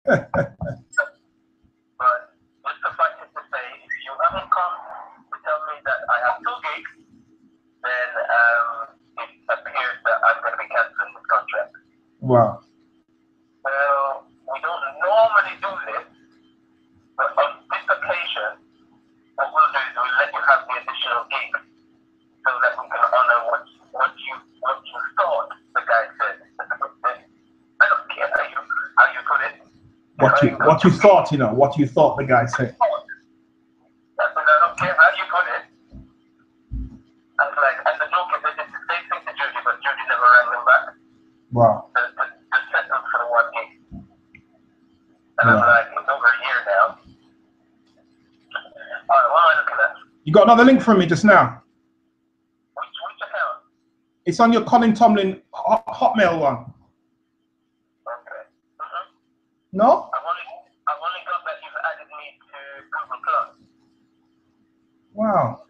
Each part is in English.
But just suffice it to say, if you haven't come to tell me that I have 2 gigs, then it appears that I'm going to be cancelling this contract. Wow. Well, we don't normally do this, but on this occasion, what we'll do is we'll let you have the additional gig so that we can honor what you thought the guy said. I don't care how you put it. What you thought, you know, what you thought the guy said. I don't care how you put it. I was like, and the joke is they did the same thing to Judy, but Judy never rang them back. Wow. To settle for the 1 gig. And I'm like, it's over a year now. Alright, what am I looking at? You got another link from me just now. Which account? It's on your Colin Tomlin Hotmail one. Okay. No? I've only got that you've added me to Google Plus. Wow.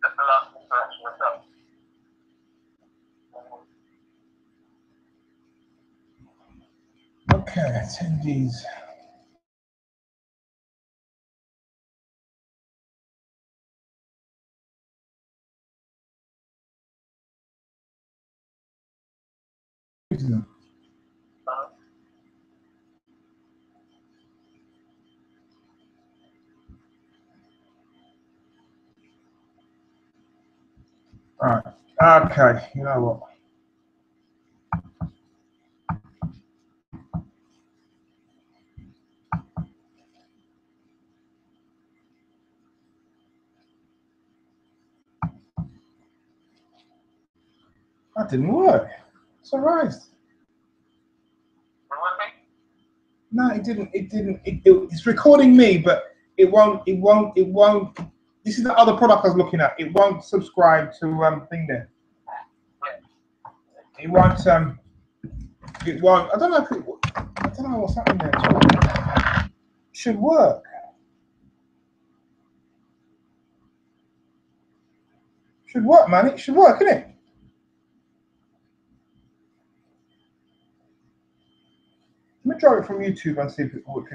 That's the last interaction I've done. Okay, attendees. All right. Okay. You know what? That didn't work. It's all right. No, it didn't. It's recording me, but it won't. This is the other product I was looking at. It won't subscribe to thing there. It won't. It won't. I don't know. I don't know what's happening there. It should work. Should work, man. It should work, innit? Let me drive it from YouTube and see if it works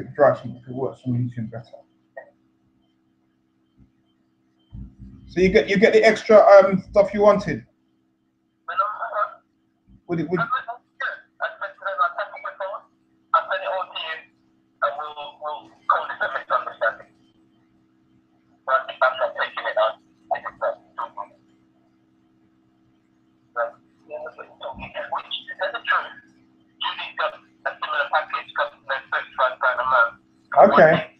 from YouTube better. So you get the extra stuff you wanted. Would it? Okay.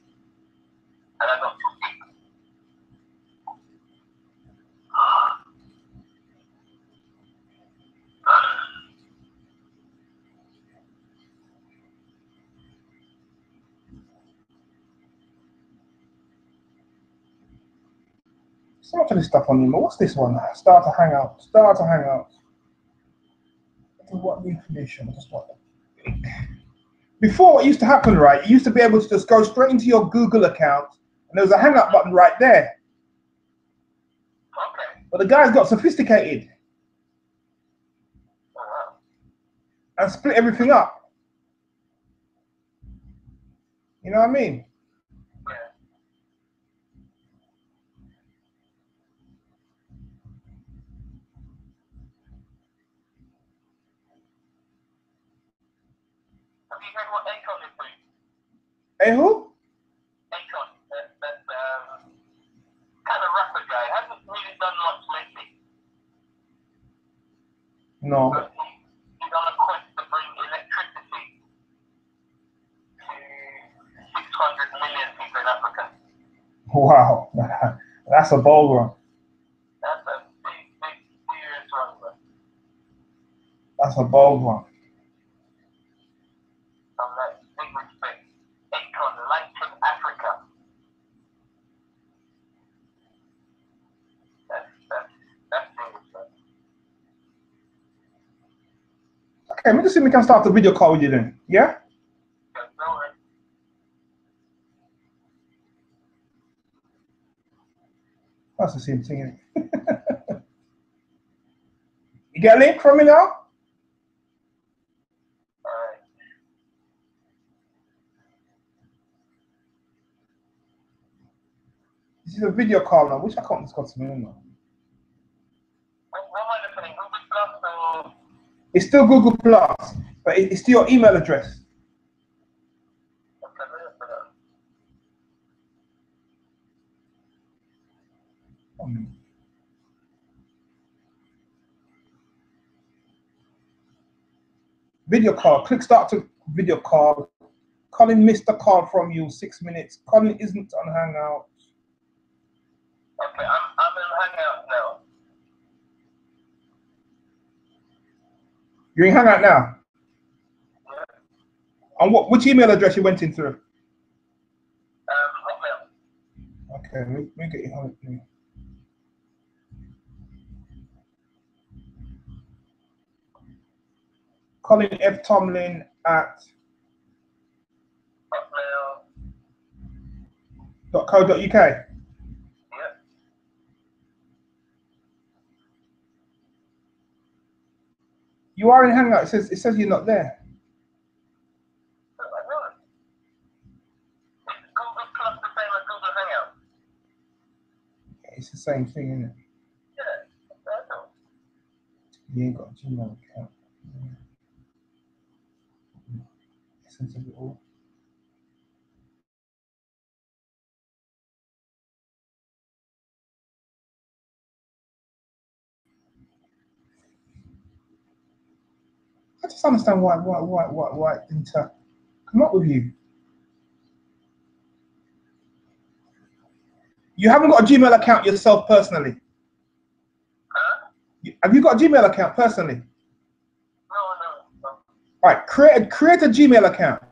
So much of this stuff on email. What's this one? Start to Hangout. Start to Hangout. What the information? Just what? Before, what used to happen, right? You used to be able to just go straight into your Google account, and there was a Hangout button right there. Okay. But the guys got sophisticated and split everything up. You know what I mean? Have you heard what Akon is doing? Who? Akon, that kind of rapper guy. Hasn't really done much lately. No. But he's on a quest to bring electricity to 600 million people in Africa. Wow. That's a bold one. That's a big, serious one, bro. That's a bold one. On that big respect. Akon, Lighting Africa. That's serious, bro. Okay, let me just see if we can start the video call with you then. Yeah? That's the same thing. You get a link from me now? This is a video call now, which I can't discuss the name now. What am I looking at? Google Plus or? It's still Google Plus, but it's to your email address. Video call. Click start to video call. Colin missed a call from you, 6 minutes. Colin isn't on Hangout. Okay, I'm in Hangout now. You're in Hangout now? Yeah. And which email address you went in through? Hotmail. Okay, let me get your Hotmail. Colin F. Tomlin at hotmail.co.uk. Yeah. You are in Hangout. It says you're not there. Google Plus the same as Google Hangout. It's the same thing, isn't it? Yeah, that's all. You ain't got a Gmail account. Essence of it all. I just understand why it didn't come up with you. You haven't got a Gmail account yourself personally. Huh? Have you got a Gmail account personally? No. All right, create a Gmail account. Okay.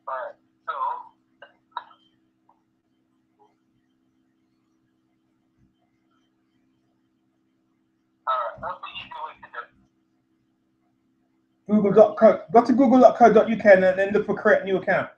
Alright, so what's the easy way to do it? Google.co. Go to google.co.uk and then look for create new account.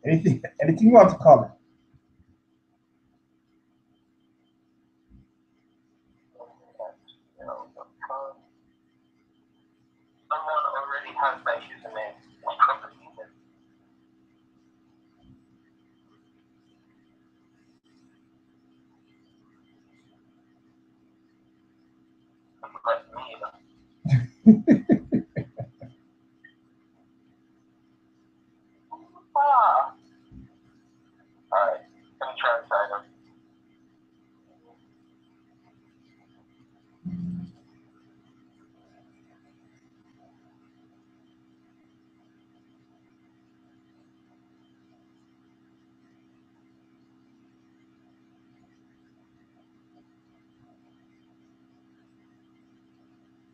Anything you want to call it. Someone already has that username. That's me, Alright, let me try and sign up.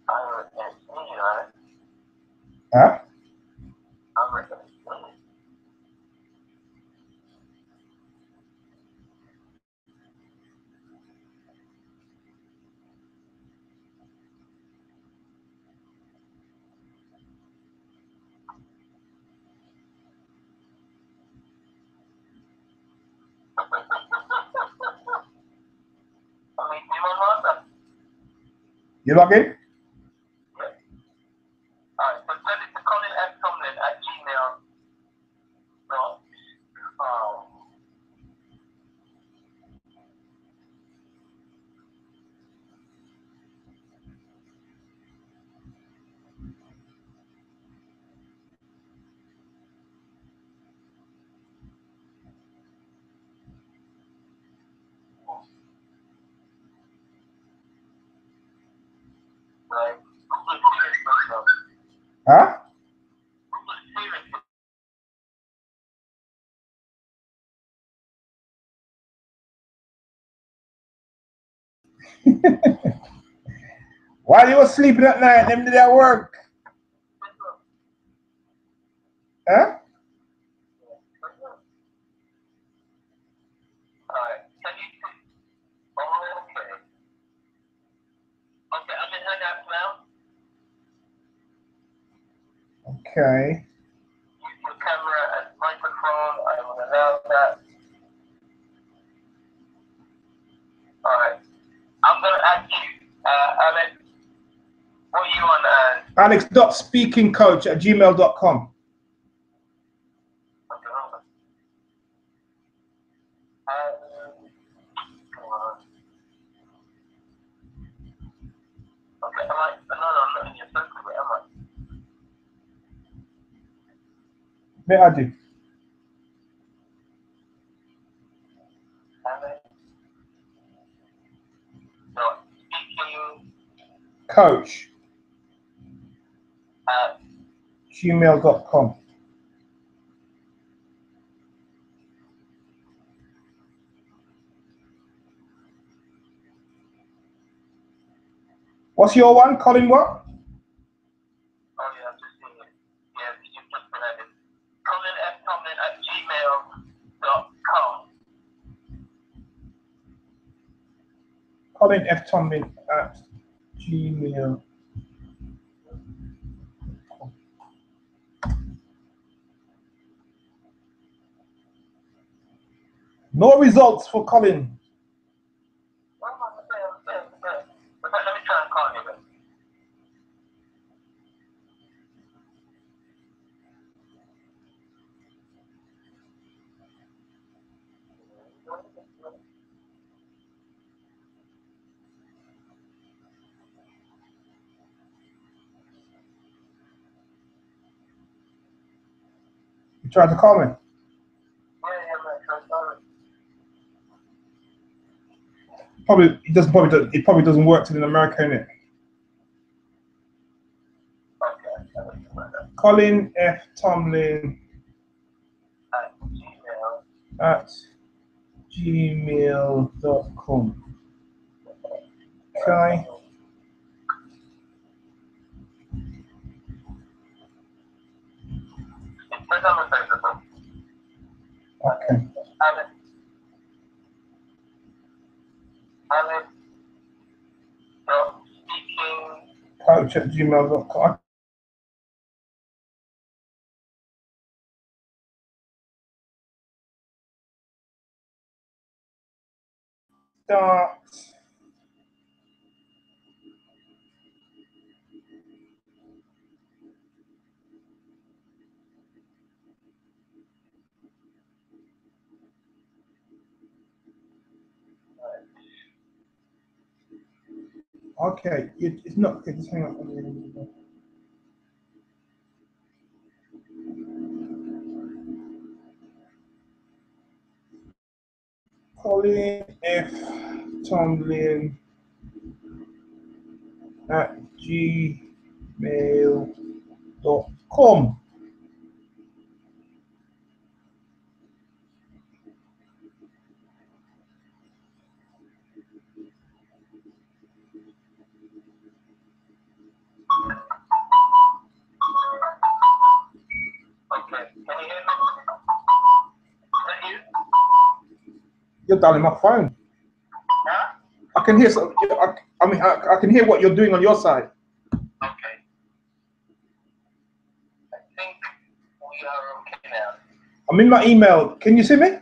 I reckon it's me, right? Huh? I reckon it's me. I mean, do you want that? You log in? Yeah. Alright, so send it to Colin F. Tomlin at Gmail. While you were sleeping at night, them did that work. Huh? Alright. Can you see? Oh, okay. Okay, I'm in Hangouts now. Okay. Use your camera and microphone. I will allow that. Alright. I'm going to add you, Alex. What are you on? Alex.speakingcoach@gmail.com. Okay, hold on. Come on. Okay, am I? No, I'm not in your circle, am I? May I do? Alex. No, speaking Coach at gmail.com. What's your one, Colin? What? oh yeah, I'm just seeing it. Yeah, you just been added. Colin F. Tomlin at gmail.com. Colin F. Tomlin at gmail. No results for Colin. Let me try and call you then. You tried to call me. Yeah, Probably it probably doesn't work till in America, innit? Okay. Colin F. Tomlin at gmail.com. Okay. Okay. Alex. Speaking. Coach@gmail.com. Start. Okay, it's not. Okay, just hang on. Colin F. Tomlin at gmail.com. Okay. Can you hear me? Is that you? You're dialing my phone. Huh? I can hear. I can hear what you're doing on your side. Okay. I think we are okay now. I'm in my email. Can you see me? You're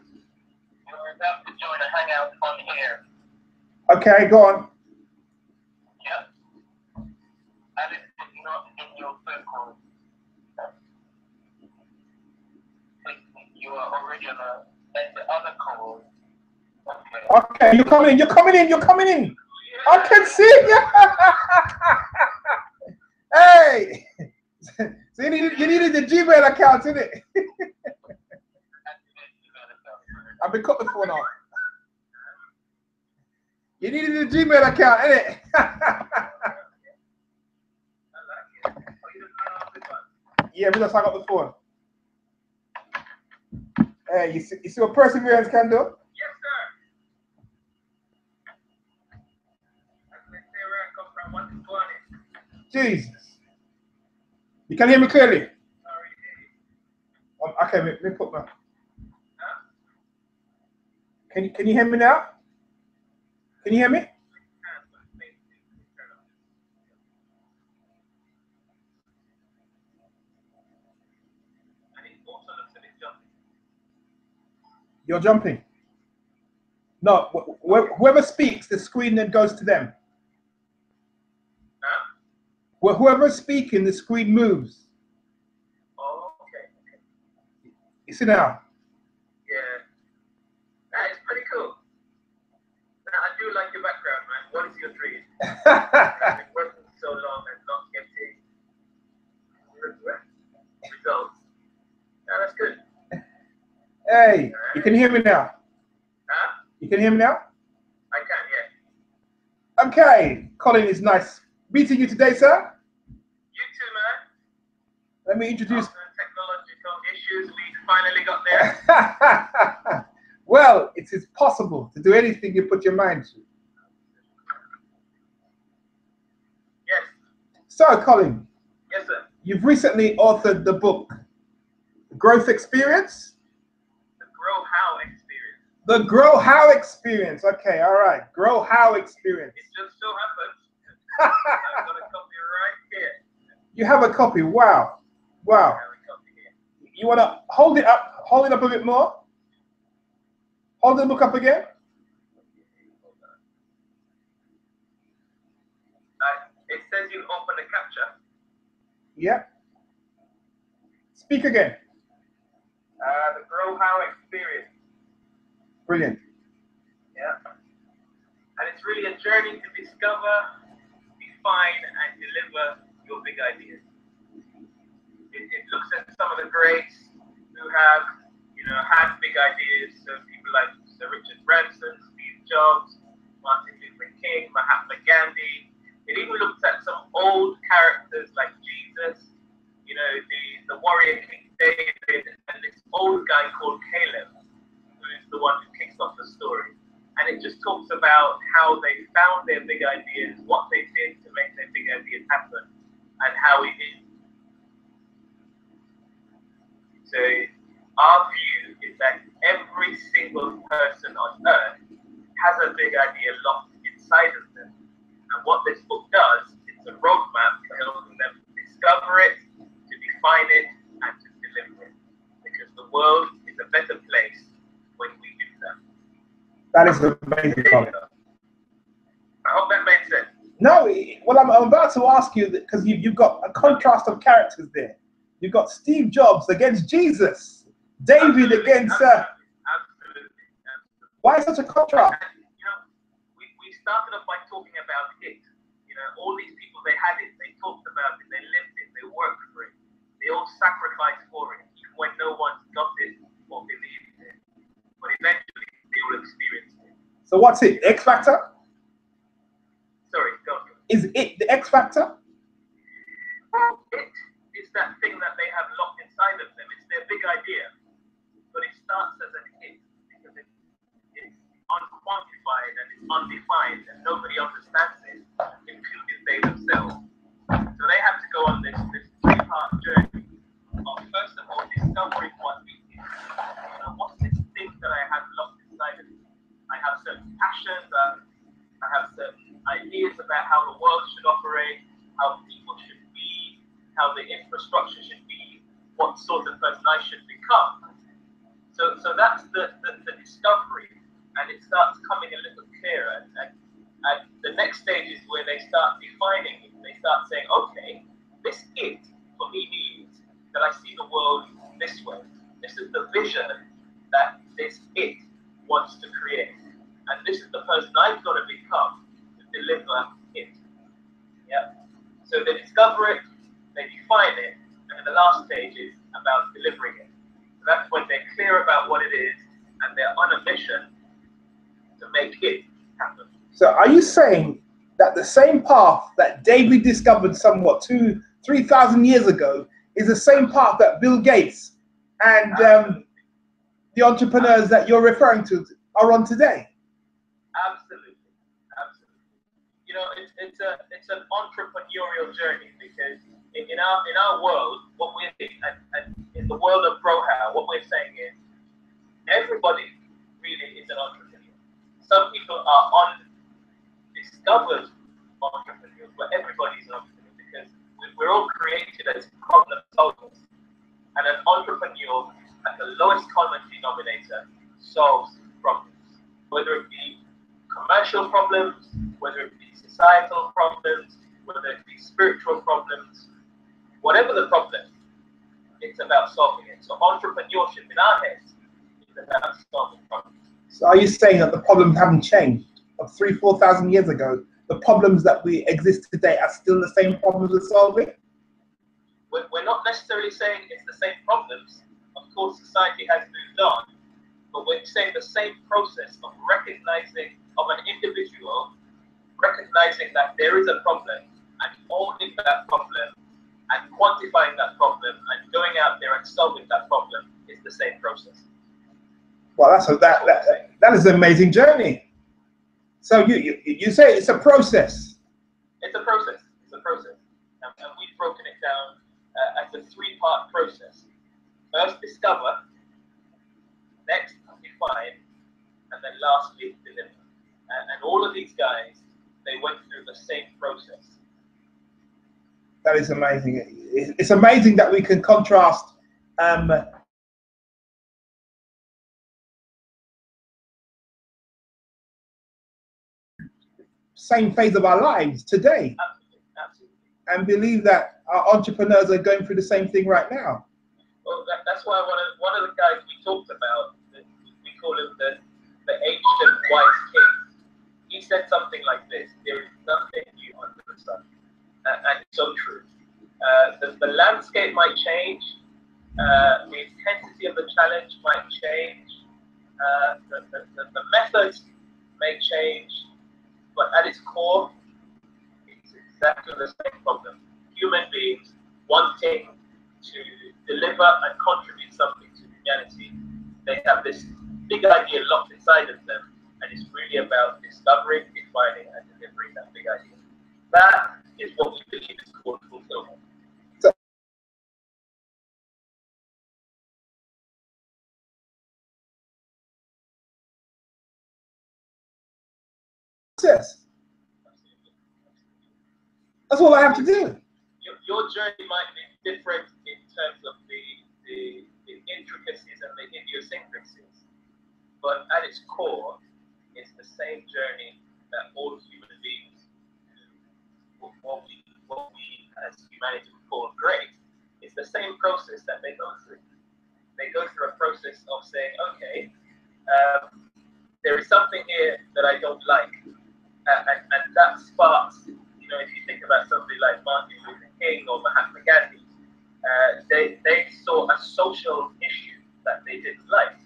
about to join a hangout on here. Okay, go on. Yeah. Alex is not in your circle. You are already on the other call. Okay. Okay, you're coming in. You're coming in. You're coming in. Yeah. I can see you. Hey. So you needed the Gmail account, innit? I've been cut the phone off. You needed the Gmail account, innit? Yeah, we just hung up the phone. Hey, you see what perseverance can do? Yes, sir. Jesus. You can hear me clearly? Okay, let me put my... Can you hear me now? Can you hear me? You're jumping. No, whoever speaks, the screen then goes to them. Whoever's speaking, the screen moves. Oh, okay. You see now? Yeah. That is pretty cool. Now, I do like your background, man. What is your dream? I've been working so long and not getting results. Now, that's good. Hey, you can hear me now? Huh? You can hear me now? I can, yeah. Okay, Colin, it's nice meeting you today, sir. You too, man. Let me introduce... After technological issues, we finally got there. Well, it is possible to do anything you put your mind to. Yes. So, Colin. Yes, sir. You've recently authored the book, Growth Experience? The Grow How Experience. The Grow How Experience. Okay, all right. Grow How Experience. It just so happens I've got a copy right here. You have a copy. Wow. Wow. I have a copy here. You want to hold it up? Hold it up a bit more. Hold the book up again. It says you open the capture. Yeah. Speak again. The Grow How Experience. Brilliant. Yeah. And it's really a journey to discover, define, and deliver your big ideas. It looks at some of the greats who have, had big ideas. So people like Sir Richard Branson, Steve Jobs, Martin Luther King, Mahatma Gandhi. It even looks at some old characters like Jesus, the warrior King David, and this old guy called Caleb, who is the one who kicks off the story. And it just talks about how they found their big ideas, what they did to make their big ideas happen, and how it is. So our view is that every single person on earth has a big idea locked inside of them. And what this book does, it's a roadmap for helping them to discover it, to define it, and to deliver it. Because the world is a better place when we do that. That is amazing, Colin. I hope that made sense. No, well, I'm about to ask you, because you've got a contrast of characters there. You've got Steve Jobs against Jesus, David against... Absolutely. Why such a contrast? And, we started off by talking about it. All these people, they had it, they talked about it, they lived it, they worked for it. They all sacrificed for it, even when no one got it or believed it. But eventually, they all experienced it. So what's it, the X Factor? Sorry, go on. Is it the X Factor? It is that thing that they have locked inside of them. It's their big idea. But it starts as an it because it's unquantified and it's undefined and nobody understands it, including they themselves. So they have to go on this three-part journey of first of all discovering what it is. What's this thing that I have locked inside of me? I have certain passions, I have certain ideas about how the world should operate, how people should be, how the infrastructure should be, what sort of person I should become. So that's the discovery, and it starts coming a little clearer. And the next stage is where they start defining it. They start saying, okay, this it for me means that I see the world this way. This is the vision that this it wants to create. And this is the person I've got to become to deliver it. Yeah. So they discover it, they define it, and the last stage is about delivering it. So that's when they're clear about what it is and they're on a mission to make it happen. So are you saying that the same path that David discovered somewhat 3,000 years ago is the same path that Bill Gates and the entrepreneurs that you're referring to are on today? Absolutely. Absolutely. it's an entrepreneurial journey, because in our world, what we're and in the world of Brohow, what we're saying is everybody really is an entrepreneur. Some people are undiscovered entrepreneurs, but everybody's an entrepreneur, because we're all created as problem solvers. And an entrepreneur, at the lowest common denominator, solves problems, whether it be commercial problems, whether it be societal problems, whether it be spiritual problems, whatever the problem, it's about solving it. So entrepreneurship in our heads is about solving problems. So are you saying that the problems haven't changed? Of 3,000-4,000 years ago, the problems that we exist today are still the same problems we're solving? We're not necessarily saying it's the same problems. Of course, society has moved on, but we're saying the same process of recognizing of an individual, recognizing that there is a problem and owning that problem and quantifying that problem and going out there and solving that problem is the same process. Well, that is an amazing journey. So you say it's a process. It's a process. It's a process, and we've broken it down as a three-part process. First, discover. Next, define, and then lastly, deliver. And all of these guys, they went through the same process. That is amazing. It's amazing that we can contrast same phase of our lives today. Absolutely. And believe that our entrepreneurs are going through the same thing right now. Well, that's why one of the guys we talked about, we call him the ancient wise king. He said something like this: "There is nothing new under the sun," and it's so true. The landscape might change, the intensity of the challenge might change, the methods may change, but at its core, it's exactly the same problem. Human beings wanting to deliver and contribute something to humanity. They have this big idea locked inside of them, and it's really about discovering, defining, and delivering that big idea. That is what we believe is called fulfillment. Yes. That's all I have to do. Your journey might be different in terms of the intricacies and the idiosyncrasies, but at its core, it's the same journey that all human beings do. What we as humanity would call great, it's the same process that they go through. They go through a process of saying, okay, there is something here that I don't like, and that sparks. You know, if you think about somebody like Martin Luther King or Mahatma Gandhi, they saw a social issue that they didn't like,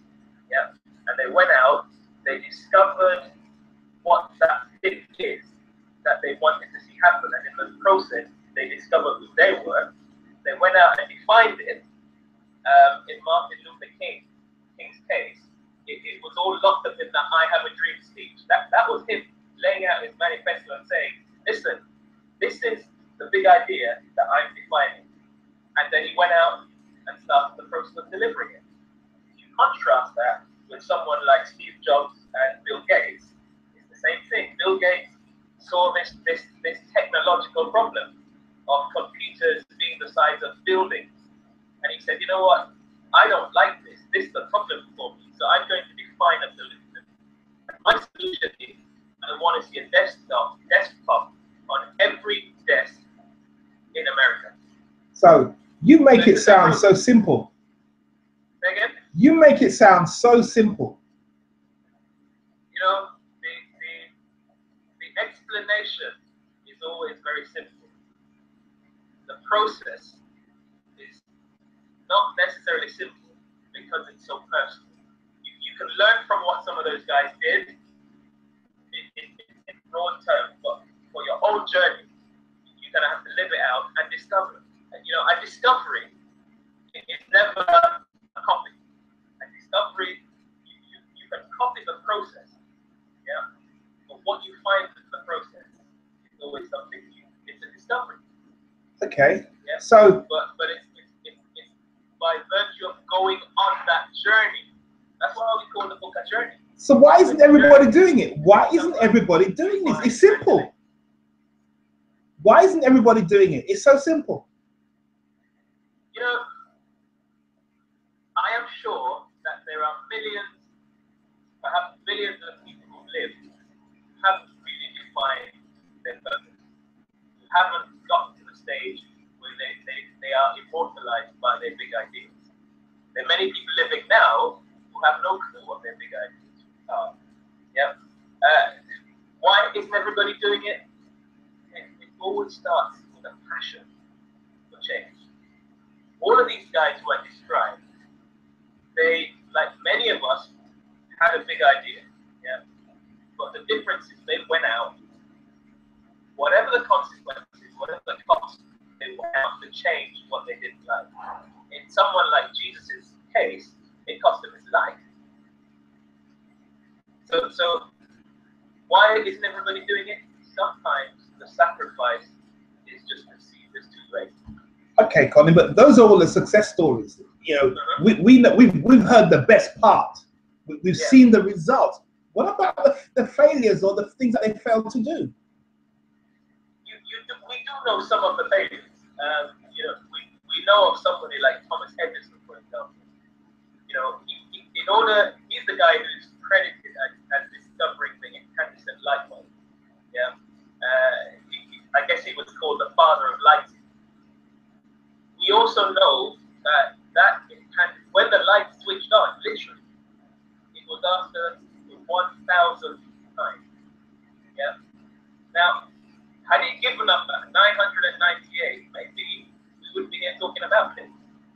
yeah, and they went out, they discovered what that thing is that they wanted to see happen, and in the process, they discovered who they were. They went out and defined it. In Martin Luther King's case, it was all locked up in that "I have a dream" speech. That was him laying out his manifesto and saying, listen, this is the big idea that I'm defining. And then he went out and started the process of delivering it. If you contrast that with someone like Steve Jobs and Bill Gates, it's the same thing. Bill Gates saw this technological problem of computers being the size of buildings. And he said, you know what? I don't like this. This is a problem for me. So I'm going to define a solution. And my solution is I want to see a desktop on every desk in America. So you make it sound so simple. Say again? You make it sound so simple. You know, the explanation is always very simple. The process is not necessarily simple because it's so personal. You can learn from what some of those guys did in broad terms, but for your own journey, you're going to have to live it out and discover it. And, you know, a discovery is never a copy. A discovery, you can copy the process, yeah? But what you find in the process is always something Okay. Yeah. So, but it's by virtue of going on that journey. That's why we call the book a journey. so why isn't everybody doing it? Why isn't everybody doing this? It's simple. Why isn't everybody doing it? It's so simple. You know, I am sure that there are millions, perhaps billions of people who live who haven't really defined their purpose, who haven't gotten to the stage where they are immortalized by their big ideas. There are many people living now who have no clue what their big ideas are. Yeah. Why isn't everybody doing it? It always starts with a passion for change. All of these guys who I described, they, like many of us, had a big idea. Yeah. But the difference is they went out, whatever the consequences, whatever the cost, they went out to change what they didn't like. In someone like Jesus' case, it cost him his life. So why isn't everybody doing it? Sometimes the sacrifice is just perceived as too great. Okay, Colin, but those are all the success stories. You know, we know, we've heard the best part. We've seen the results. What about the failures or the things that they failed to do? We do know some of the failures. You know, we know of somebody like Thomas Edison, for example. You know, he's the guy who's credited as discovering the incandescent light bulb. Yeah, I guess he was called the father of lighting. We also know that when the light switched on, literally, it was after the 1,000th time. Yeah. Now, had he given up at 998, maybe we wouldn't be here talking about it.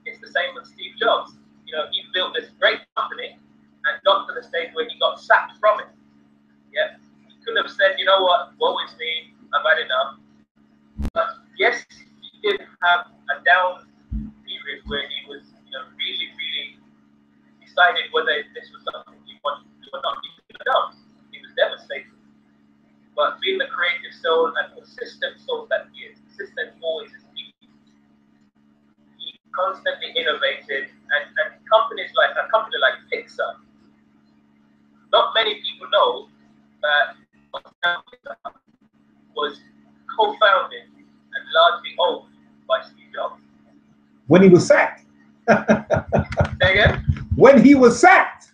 It's the same with Steve Jobs. You know, he built this great company and got to the stage where he got sacked from it. Yeah. He could have said, you know what, woe is me, I've had enough. But yes, he did have a down period where he was, you know, really, really decided whether this was something he wanted to do or not. He could have done. He was devastated. But being the creative soul and persistent soul that he is, persistent always is key. He constantly innovated, and a company like Pixar. Not many people know that Pixar was co-founded and largely owned by Steve Jobs. When he was sacked. Say again? When he was sacked.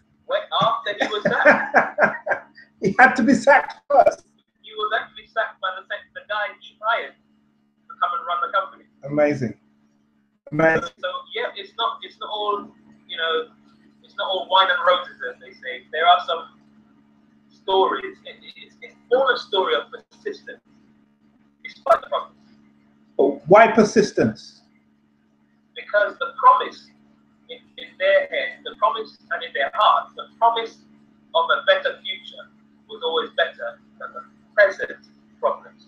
After he was sacked. He had to be sacked first. He was actually sacked by the guy he hired to come and run the company. Amazing. Amazing. So yeah, it's not all, you know, it's not all wine and roses, as they say. There are some stories. It's all a story of persistence, despite the problems. But why persistence? Because the promise in their head, the promise and in their heart, the promise of a better future was always better than the present problems.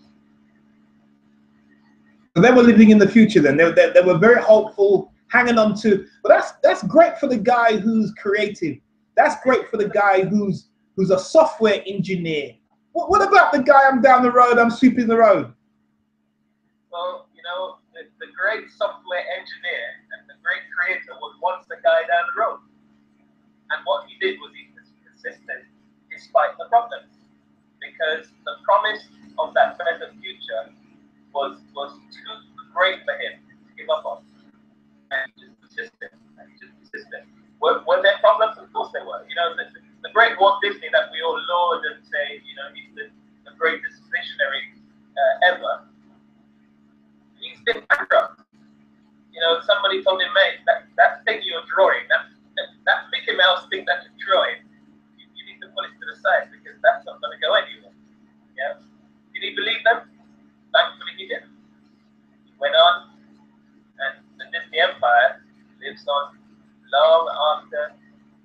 So they were living in the future then. They were very hopeful, hanging on to. But that's great for the guy who's creative. That's great for the guy who's a software engineer. What about the guy, I'm down the road, I'm sweeping the road? Well, you know, the great software engineer and the great creator was once the guy down the road. And what he did was he was persistent despite the problems. Because the promise of that better future was too great for him to give up on. And he just persisted. Were there problems? Of course there were. You know, the great Walt Disney that we all laud and say, you know, he's the greatest visionary ever. He's been bankrupt. You know, somebody told him, mate, that thing you're drawing, that Mickey Mouse thing that you're drawing, you need to put it to the side because that's not going to go anywhere. Yeah. Did he believe them? Thankfully he didn't. He went on, and the Disney Empire lives on long after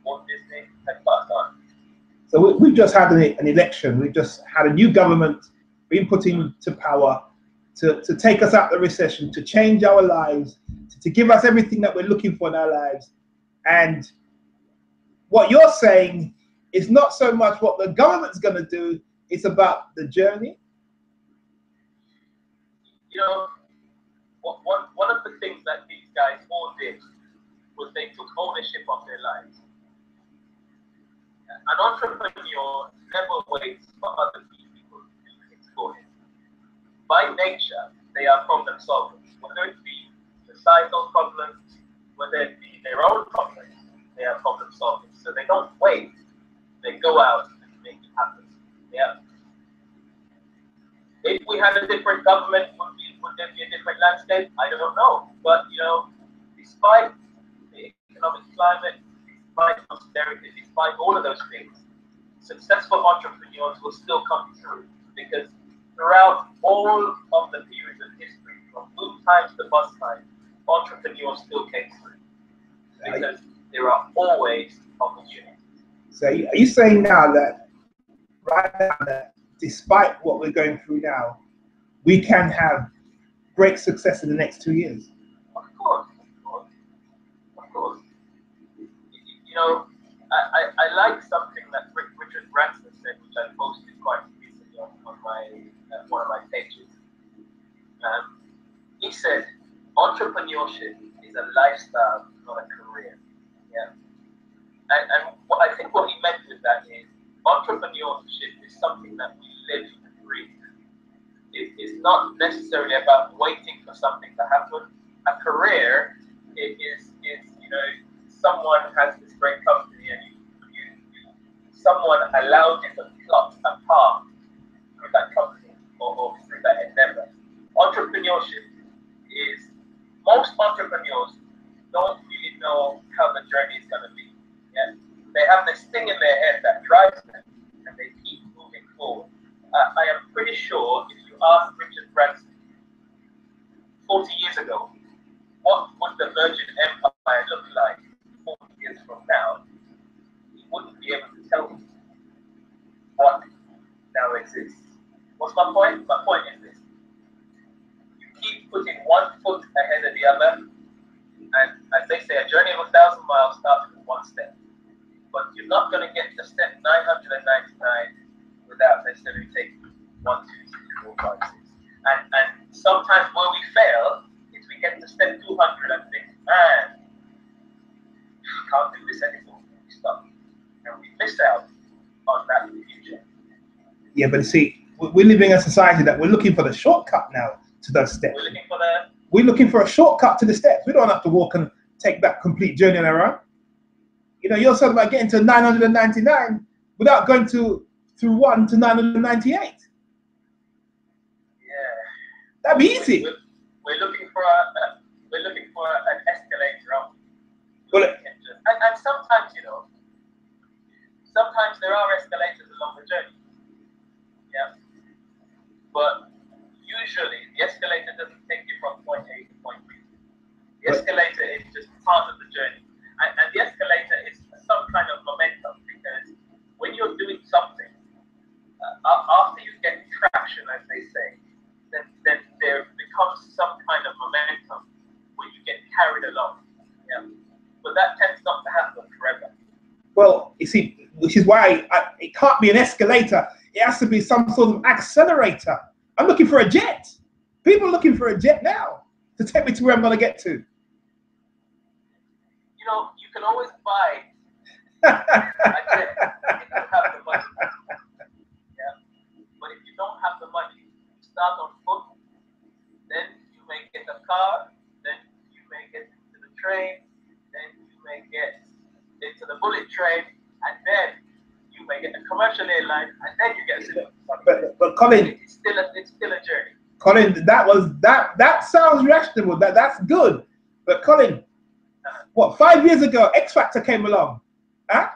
Walt Disney had passed on. So we've just had an election. We've just had a new government being put into power to take us out of the recession, to change our lives, to give us everything that we're looking for in our lives. And what you're saying is not so much what the government's going to do, it's about the journey. You know, one of the things that these guys all did was they took ownership of their lives. An entrepreneur never waits for other people to do things for him. By nature, they are problem solvers. Whether it be societal problems, whether it be their own problems, they are problem solvers. So they don't wait. They go out and make it happen. Yeah. If we had a different government, would there be a different landscape? I don't know. But despite the economic climate, despite austerity, despite all of those things, successful entrepreneurs will still come through, because throughout all of the periods of history, from boom times to bust times, entrepreneurs still came through, because there are always opportunities. So are you saying now that right now that despite what we're going through now, we can have great success in the next 2 years? Of course. I like something that Richard Branson said, which I posted quite recently on my one of my pages. He said, entrepreneurship is a lifestyle, not a career. Yeah. And I think what he meant with that is entrepreneurship is something that we live and breathe. It's not necessarily about waiting for something to happen. A career is someone has this great company and someone allows you to plot a path through that company or through that endeavor. Entrepreneurship is, most entrepreneurs don't really know how the journey is going to be. Yeah? They have this thing in their head that drives them and they keep moving forward. I am pretty sure if you ask Richard Branson 40 years ago, what would the Virgin Empire look like 40 years from now, he wouldn't be able to tell you what now exists. What's my point? My point is this. You keep putting one foot ahead of the other, and as they say, a journey of 1,000 miles starts with one step. But you're not going to get to step 999 without necessarily taking 1, 2, 3, 4, 5, 6. And sometimes where we fail is we get to step 200 and think, man, we can't do this anymore. We stop. And we miss out on that in the future. Yeah, but see, we're living in a society that we're looking for the shortcut now to those steps. We're looking for a shortcut to the steps. We don't have to walk and take that complete journey on our own. You're talking about getting to 999 without going through 1 to 998. Yeah. That'd be easy. We're looking for an escalator, aren't we? Well, and sometimes, sometimes there are escalators along the journey. Yeah. But usually the escalator doesn't take you from point A to point B. The escalator is just part of the journey. And the escalator is some kind of momentum, because when you're doing something, after you get traction, as they say, then there becomes some kind of momentum where you get carried along. Yeah. But that tends not to happen forever. Well, you see, which is why it can't be an escalator. It has to be some sort of accelerator. I'm looking for a jet. People are looking for a jet now to take me to where I'm going to get to. You can always buy a jet if you have the money. Yeah. But if you don't have the money, you start on foot, then you may get a car, then you may get into the train, then you may get into the bullet train, and then you may get a commercial airline, and then you get a but Colin, it's still a journey. Colin, that sounds rational. That's good. But Colin, what, 5 years ago, X Factor came along, huh?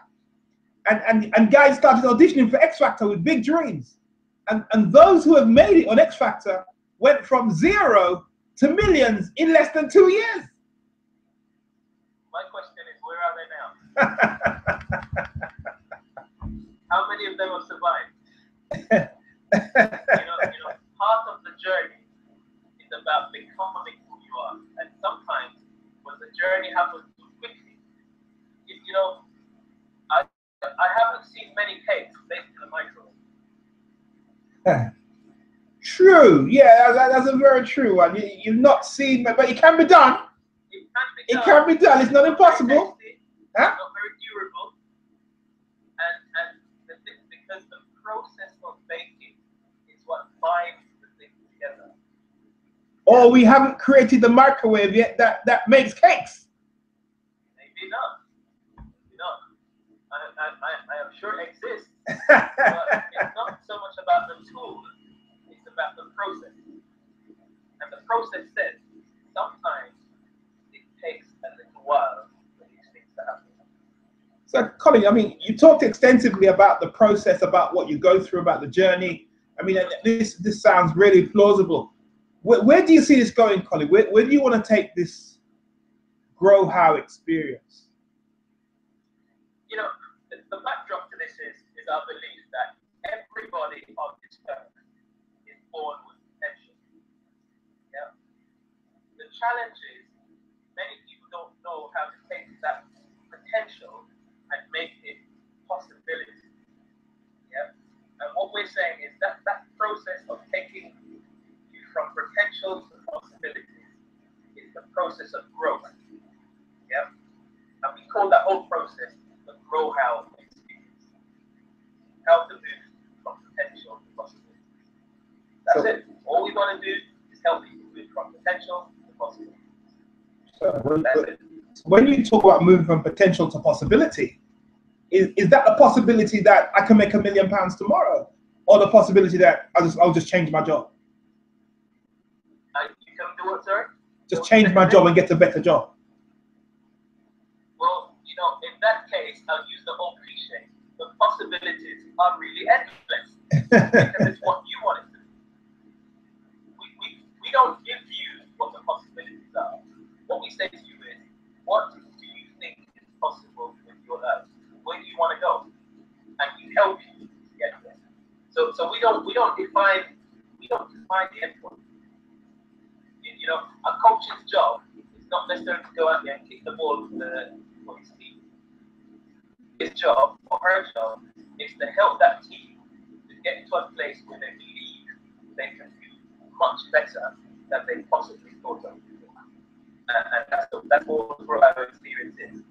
And guys started auditioning for X Factor with big dreams, and those who have made it on X Factor went from 0 to millions in less than 2 years. My question is, where are they now? How many of them have survived? Part of the journey is about becoming who you are, and sometimes when the journey happens too quickly, I haven't seen many cakes baked in the microwave. true. Yeah, that's a very true one. You've not seen, but it can be done. It can be done. It's not impossible. Huh? Not very durable. And because the process of baking is what binds the thing together. Or we haven't created the microwave yet that makes cakes. Maybe not. Maybe not. I am sure it exists. But it's not so much about the tool, it's about the process. And the process says sometimes it takes a little while for these things to happen. So, Colin, I mean, you talked extensively about the process, about what you go through, about the journey. I mean, this sounds really plausible. Where do you see this going, Colin? Where do you want to take this Grow How experience? You know, the backdrop to this is our belief that everybody on this earth is born with potential. Yeah. The challenge is many people don't know how to take that potential and make it possibility. Yeah. And what we're saying is that process of taking you from potential to possibility is the process of growth. Yeah. And we call that whole process the Grow How experience. How to move from potential to possibility. That's it. All we want to do is help people move from potential to possibility. When you talk about moving from potential to possibility, is that the possibility that I can make £1 million tomorrow, or the possibility that I'll just change my job? You can do what, sir? Just change my job and get a better job. Well, you know, in that case, I'll use the old cliche. The possibilities are really endless because it's what you want it to be. We don't give you what the possibilities are. What we say to you is, what do you think is possible with your life? Where do you want to go? And we help you to get there. So we don't define the endpoint. You know, a coach's job is not necessarily to go out there and kick the ball for his team. His job or her job is to help that team to get to a place where they believe they can do much better than they possibly thought of before. And that's all for our experience is.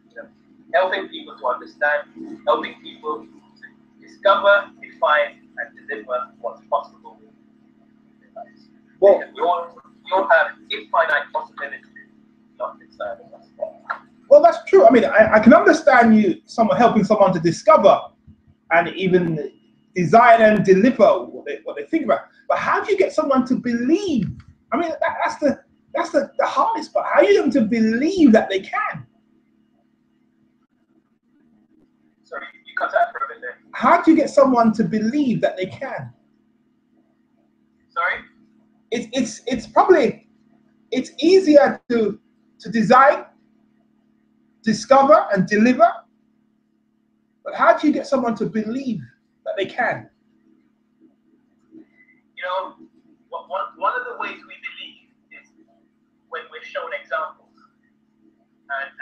You know, helping people to understand, helping people to discover, define, and deliver what's possible in their lives. Well, we all have infinite possibilities locked inside of us. Well, that's true. I mean, I can understand helping someone to discover and even design and deliver what they think about. But how do you get someone to believe? I mean, that's the hardest part. How do you get them to believe that they can? Sorry, you cut out for a bit there. How do you get someone to believe that they can? Sorry? It's easier to design, discover, and deliver. But how do you get someone to believe that they can? You know, one of the ways we believe is when we're shown examples. And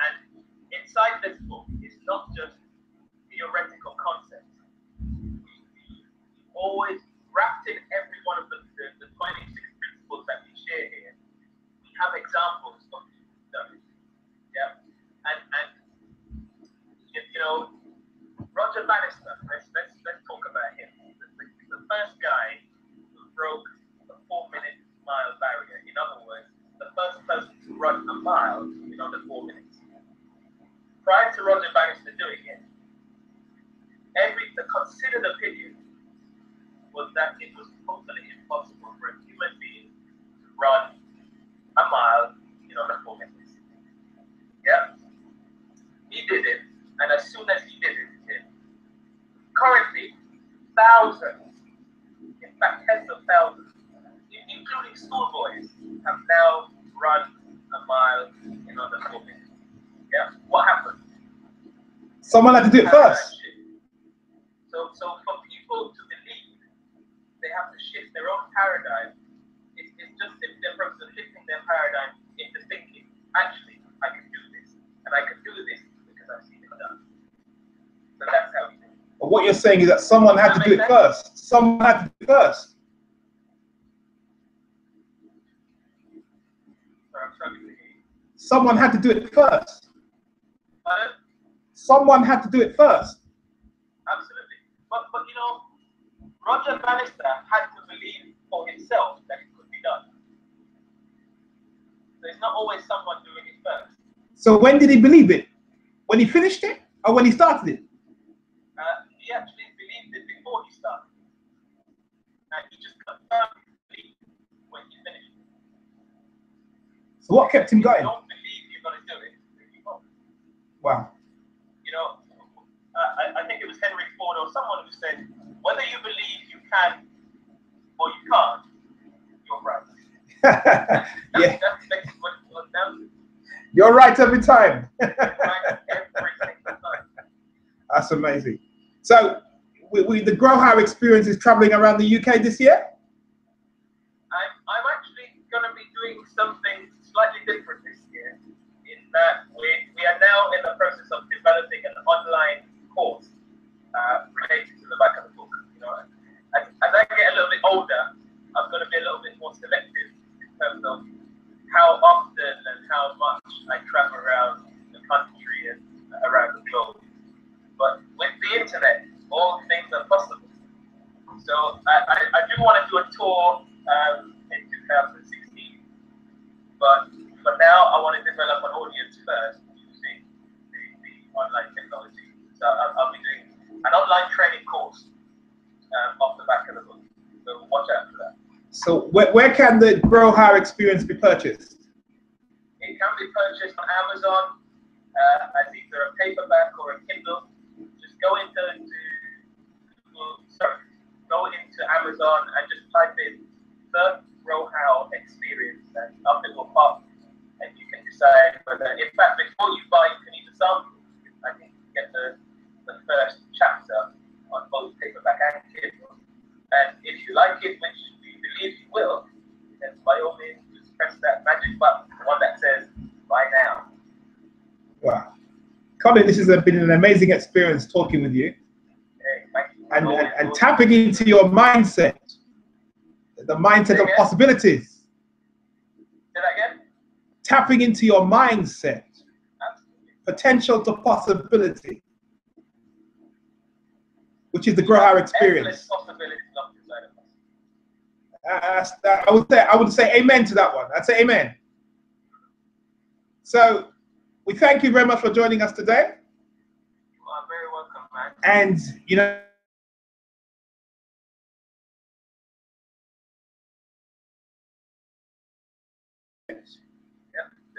inside this book, it's not just theoretical concepts. We always, wrapped in every one of the 26 principles that we share here, we have examples of people who've done it. Yeah? And you know, Roger Bannister, let's talk about him. The first guy who broke the 4-minute mile barrier. In other words, the first person to run a mile in under 4 minutes. Prior to Roger Bannister doing it, the considered opinion was that it was totally impossible for a human being to run a mile in under 4 minutes. Yeah? He did it, and as soon as he did it, currently, thousands, in fact tens of thousands, including schoolboys, have now run a mile in under 4 minutes. Yeah? What happened? Someone had to do it first. So for people to believe, they have to shift their own paradigm. It's just simply a process of shifting their paradigm into thinking, actually, I can do this. And I can do this because I've seen it done. So that's how we do it. But what you're saying is that someone had to do it first. Someone had to do it first. someone had to do it first. But Someone had to do it first. absolutely. But you know, Roger Bannister had to believe for himself that it could be done. So it's not always someone doing it first. So when did he believe it? When he finished it, or when he started it? He actually believed it before he started. And he just confirmed his belief when he finished. So what kept him If going? you don't believe you're going to do it, then you won't. Wow. You know, I think it was Henry Ford or someone who said, whether you believe you can or you can't, you're right. Yeah, That's basically what it boils down to. you're right every time. You're right every single time. That's amazing. So, the Grow How experience is traveling around the UK this year? I'm actually going to be doing something slightly different this year, in that we are now in the process of developing an online course related to the back of the book. You know, as I get a little bit older, I'm going to be a little bit more selective in terms of how often and how much I travel around the country and around the globe. But with the internet, all things are possible. So I do want to do a tour in 2016, but for now I want to develop an audience first using the online technology. So I'll be doing an online training course off the back of the book. So watch out for that. So where can the Grow How experience be purchased? It can be purchased on Amazon as either a paperback or a Kindle. Just go into Amazon and just type in the Grow How experience, and up it will pop, and you can decide whether. In fact, before you buy, you can either sample. I think you get the first chapter on both paperback and Kindle, and if you like it, which we believe you will, then by all means just press that magic button, the one that says buy now. Wow. Colin, this has been an amazing experience talking with you. Hey, thank you. And tapping into your mindset, the mindset of possibilities. Say that again? Tapping into your mindset, Absolutely. potential to possibility, which is the Grow How experience. Endless possibilities locked inside of us. I would say amen to that one. I'd say amen. So we thank you very much for joining us today. You are very welcome, man. And you know,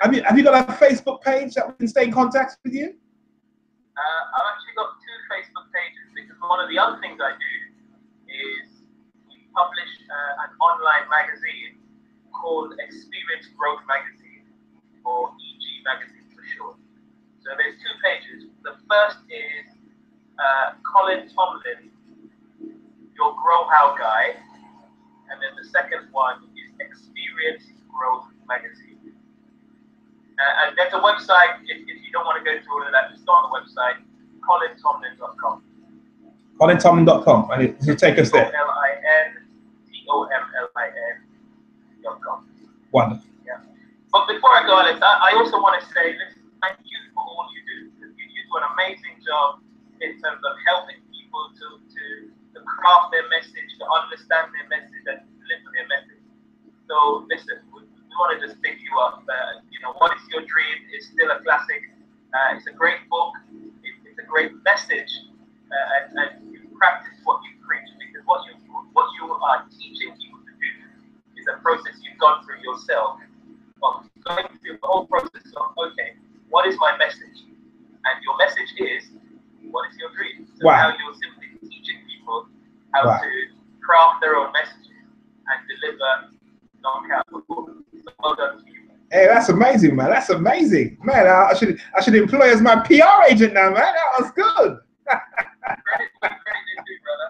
have you got a Facebook page that we can stay in contact with you? I've actually got 2 Facebook pages, because one of the other things I do is we publish an online magazine called Experience Growth Magazine, or EG Magazine for short. So there's 2 pages. The first is Colin Tomlin, your Grow How guy, and then the second one is Experience Growth Magazine. And there's a website, if you don't want to go through all of that, just go on the website, colintomlin.com. colintomlin.com, and it will take us there. COLINTOMLIN.com. Wonderful. Yeah. But before I go, Alex, I also want to say, listen, thank you for all you do. You do an amazing job in terms of helping people to craft their message, to understand their message, and deliver their message. So listen, we want to just pick you up. You know, What Is Your Dream is still a classic. It's a great book. It's a great message, and you practice what you preach, because what you are teaching people to do is a process you've gone through yourself. Well, going through the whole process of, okay, what is my message? And your message is, what is your dream? So wow. Now you're simply teaching people how to craft their own messages and deliver knockout performance. So well done to you. Hey, that's amazing, man. That's amazing, man. I should employ as my PR agent now, man. That was good. Credit to you, brother.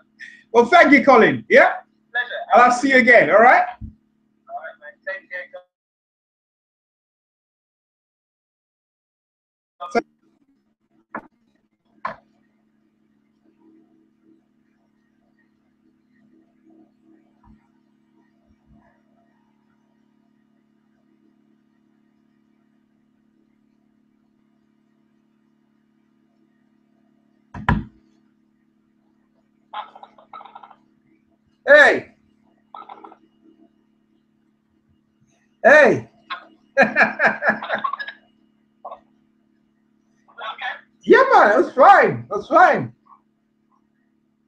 Well, thank you, Colin. Yeah. Pleasure. And I'll see you again. All right. All right, man. Take care. Hey. Hey. Yeah, man, that's fine. That's fine.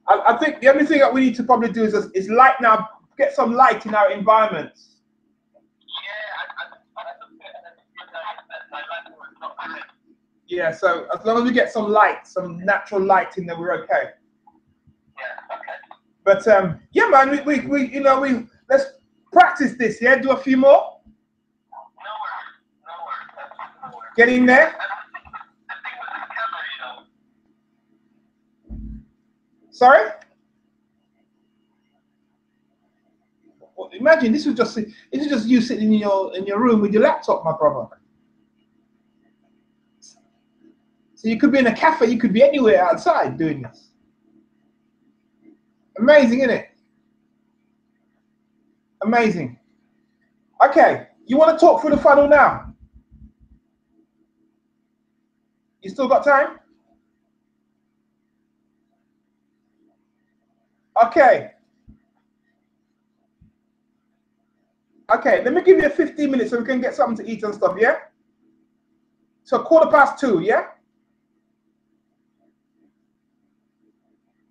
I think the only thing that we need to probably do is light now, get some light in our environments. Yeah, so as long as we get some light, some natural light in there, we're okay. Yeah, okay. But yeah, man, we let's practice this. Yeah, do a few more. No worries. Get in there. Sorry. Well, imagine this is just you sitting in your room with your laptop, my brother. So you could be in a cafe, you could be anywhere outside doing this. Amazing, isn't it? Amazing. Okay, you want to talk through the funnel now? You still got time? Okay. Okay, let me give you 15 minutes so we can get something to eat and stuff, yeah? So 2:15, yeah?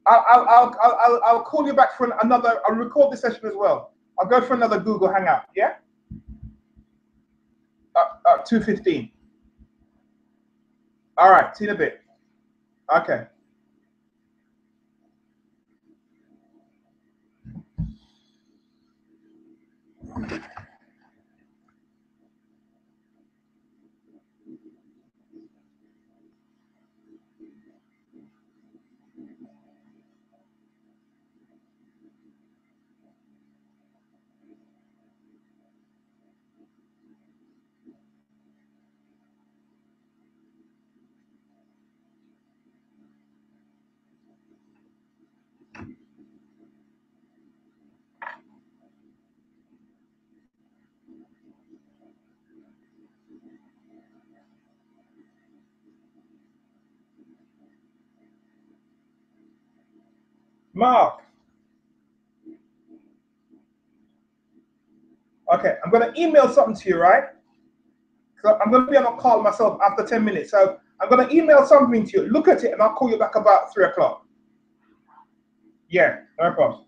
I'll call you back for another, I'll record this session as well. I'll go for another Google Hangout, yeah? 2:15. All right, see you in a bit. Okay. Mark. Okay, I'm going to email something to you, right? So I'm going to be on a call myself after 10 minutes. So I'm going to email something to you. Look at it and I'll call you back about 3 o'clock. Yeah, no problem.